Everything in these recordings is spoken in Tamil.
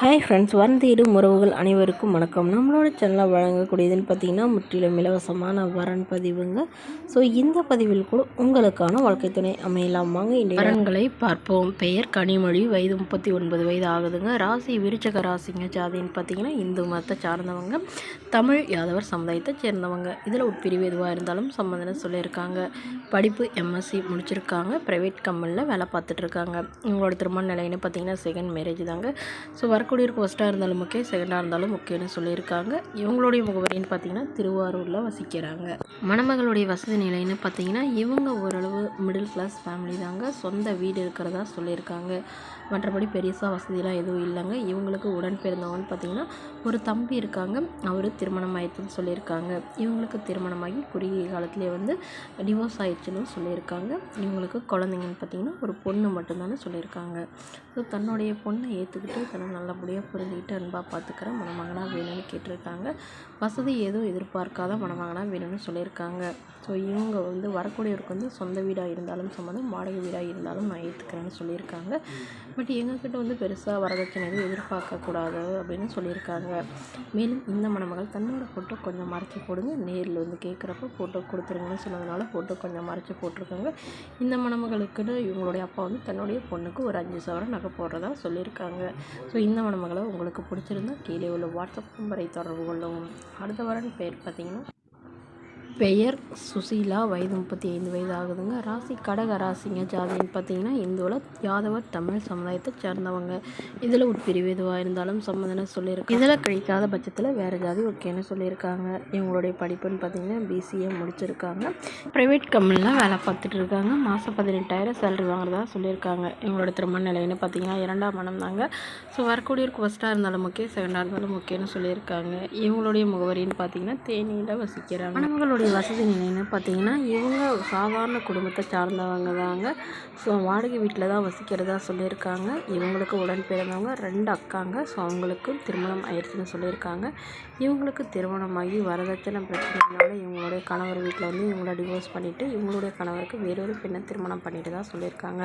ஹாய் ஃப்ரெண்ட்ஸ், தேடும் உறவுகள் அனைவருக்கும் வணக்கம். நம்மளோட சேனலில் வழங்கக்கூடியதுன்னு பார்த்திங்கன்னா முற்றிலும் இலவசமான வரன் பதிவுங்க. ஸோ இந்த பதிவில் கூட உங்களுக்கான வாழ்க்கை துணை அமையலாம். வாங்க இந்த வரன்களை பார்ப்போம். பெயர் கனிமொழி, வயது 39 வயது ஆகுதுங்க. ராசி விருச்சக ராசிங்க. ஜாதின்னு பார்த்திங்கன்னா இந்து மதத்தை சார்ந்தவங்க, தமிழ் யாதவர் சமுதாயத்தை சேர்ந்தவங்க. இதில் உட்பிரிவு எதுவாக இருந்தாலும் சம்மந்தம் சொல்லியிருக்காங்க. படிப்பு எம்எஸ்சி முடிச்சிருக்காங்க. ப்ரைவேட் கம்பெனியில் வேலை பார்த்துட்ருக்காங்க. இவங்களோட திருமண நிலைன்னு பார்த்திங்கன்னா செகண்ட் மேரேஜ் தாங்க. ஸோ வரக்கூடியவருக்கு ஃபஸ்ட்டாக இருந்தாலும் ஓகே, செகண்டாக இருந்தாலும் ஓகேன்னு சொல்லியிருக்காங்க. இவங்களுடைய முகவரின்னு பார்த்திங்கன்னா திருவாரூரில் வசிக்கிறாங்க. மணமகளுடைய வசதி நிலைன்னு பார்த்திங்கன்னா இவங்க ஓரளவு மிடில் கிளாஸ் ஃபேமிலி தாங்க. சொந்த வீடு இருக்கிறதா சொல்லியிருக்காங்க. மற்றபடி பெருசாக வசதியெலாம் எதுவும் இல்லைங்க. இவங்களுக்கு உடன் பிறந்தவங்கன்னு பார்த்திங்கன்னா ஒரு தம்பி இருக்காங்க. அவர் திருமணம் ஆயிடுச்சுன்னு சொல்லியிருக்காங்க. இவங்களுக்கு திருமணமாகி குறுகிய காலத்திலே டிவோர்ஸ் ஆயிடுச்சுன்னு சொல்லியிருக்காங்க. இவங்களுக்கு குழந்தைங்கன்னு பார்த்திங்கன்னா ஒரு பொண்ணு மட்டும்தானே சொல்லியிருக்காங்க. ஸோ தன்னுடைய பொண்ணை ஏற்றுக்கிட்டு தன்னை நல்லபடியாக புரிஞ்சுக்கிட்டு அன்பாக பார்த்துக்கிற மணமகனாக வேணும்னு கேட்டிருக்காங்க. வசதி எதுவும் எதிர்பார்க்காத மணமகனாக வேணும்னு சொல்லியிருக்காங்க. ஸோ இவங்க வரக்கூடியவருக்கு சொந்த வீடாக இருந்தாலும் சம்மந்தம், வாடகை வீடாக இருந்தாலும் நான் ஏற்றுக்கிறேன்னு சொல்லியிருக்காங்க. பட் எங்ககிட்ட பெருசாக வரதட்சணை எதுவும் எதிர்பார்க்கக்கூடாது அப்படின்னு சொல்லியிருக்காங்க. மேலும் இந்த மணமகள் தன்னோட ஃபோட்டோ கொஞ்சம் மறைச்சி போடுங்க, நேரில் கேட்குறப்ப ஃபோட்டோ கொடுத்துருங்கன்னு சொன்னதுனால ஃபோட்டோ கொஞ்சம் மறைச்சி போட்டிருக்காங்க. இந்த மணமகளுக்குன்னு இவங்களுடைய அப்பா தன்னுடைய பொண்ணுக்கு ஒரு 5 சவரன் நகை போடுறதா சொல்லியிருக்காங்க. ஸோ இந்த மணமகளை உங்களுக்கு பிடிச்சிருந்தா கீழே உள்ள வாட்ஸ்அப் நம்பரை தொடர்பு கொள்ளவும். அடுத்த வரன் பேர் பார்த்திங்கன்னா பெயர் சுசீலா, வயது 35 வயது ஆகுதுங்க. ராசி கடக ராசிங்க. ஜாதின்னு பார்த்திங்கன்னா இந்துவில் யாதவர் தமிழ் சமுதாயத்தை சேர்ந்தவங்க. இதில் உட்பிரிவு எதுவாக இருந்தாலும் சம்மந்தம் சொல்லியிருக்காங்க. இதில் கழிக்காத பட்சத்தில் வேறு ஜாதி ஓகேன்னு சொல்லியிருக்காங்க. இவங்களுடைய படிப்புன்னு பார்த்திங்கன்னா பிசிஏ முடிச்சிருக்காங்க. ப்ரைவேட் கம்பெனியில் வேலை பார்த்துட்டு இருக்காங்க. மாதம் 18,000 சேலரி வாங்குறதா சொல்லியிருக்காங்க. இவங்களோட திருமண நிலைன்னு பார்த்திங்கன்னா 2ஆம் மனம் தாங்க. ஸோ வரக்கூடியவருக்கு ஃபஸ்ட்டாக இருந்தாலும் ஓகே, செகண்டாக இருந்தாலும் ஓகேன்னு சொல்லியிருக்காங்க. இவங்களுடைய முகவரின்னு பார்த்திங்கன்னா தேனியில் வசிக்கிறாங்க. மணமகளுடைய வசதி நிலைன்னு பார்த்திங்கன்னா இவங்க சாதாரண குடும்பத்தை சார்ந்தவங்க தாங்க. ஸோ வாடகை வீட்டில் தான் வசிக்கிறதா சொல்லியிருக்காங்க. இவங்களுக்கு உடன் பிறந்தவங்க 2 அக்காங்க. ஸோ அவங்களுக்கு திருமணம் ஆயிடுச்சுன்னு சொல்லியிருக்காங்க. இவங்களுக்கு திருமணமாகி வரதட்சணை பிரச்சனைனால இவங்களுடைய கணவர் வீட்டில் இவங்கள டிவோர்ஸ் பண்ணிவிட்டு இவங்களுடைய கணவருக்கு வேறொரு பெண்ணை திருமணம் பண்ணிட்டு தான் சொல்லியிருக்காங்க.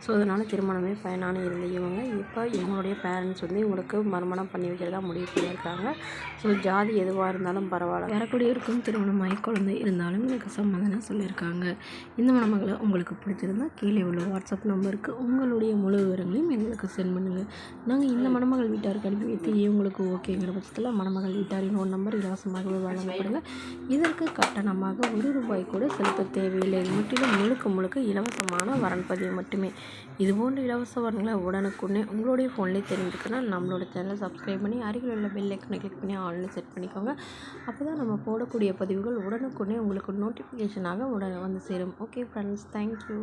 ஸோ அதனால் திருமணமே பயனான இருந்த இவங்க இப்போ இவங்களுடைய பேரண்ட்ஸ் இவங்களுக்கு மறுமணம் பண்ணி வைக்கிறதா முடிவு பண்ணியிருக்காங்க. ஸோ ஜாதி எதுவாக இருந்தாலும் பரவாயில்ல, வரக்கூடியவருக்கும் திருமணமாகி குழந்தை இருந்தாலும் எனக்கு சம்மதம் சொல்லியிருக்காங்க. இந்த மணமகளை உங்களுக்கு பிடிச்சிருந்தா கீழே உள்ள வாட்ஸ்அப் நம்பருக்கு உங்களுடைய முழு விவரங்களையும் எங்களுக்கு சென்ட் பண்ணுங்கள். நாங்கள் இந்த மணமகள் வீட்டாருக்கு அனுப்பி வைத்து இவங்களுக்கு ஓகேங்கிற பட்சத்தில் மணமகள் வீட்டாரின் ஒரு நம்பர் இலவசமாகவே வழங்கப்படுங்க. இதற்கு கட்டணமாக ₹1 கூட செலுத்த தேவையில்லை. முற்றிலும் முழுக்க இலவசமான வரன் பதிவு மட்டுமே. இதுபோன்ற இலவச வரன்களை உடனுக்குடனே உங்களுடைய ஃபோன்லேயே தெரிஞ்சுக்கணும். நம்மளோட சேனலை சப்ஸ்கிரைப் பண்ணி அருகில் உள்ள பெல் ஐக்கனை கிளிக் பண்ணி ஆன்லைன் செட் பண்ணிக்கோங்க. அப்போ தான் நம்ம போடக்கூடிய பதிவுகள் உடனுக்குடனே உங்களுக்கு நோட்டிஃபிகேஷனாக உடனே சேரும். Okay friends, thank you.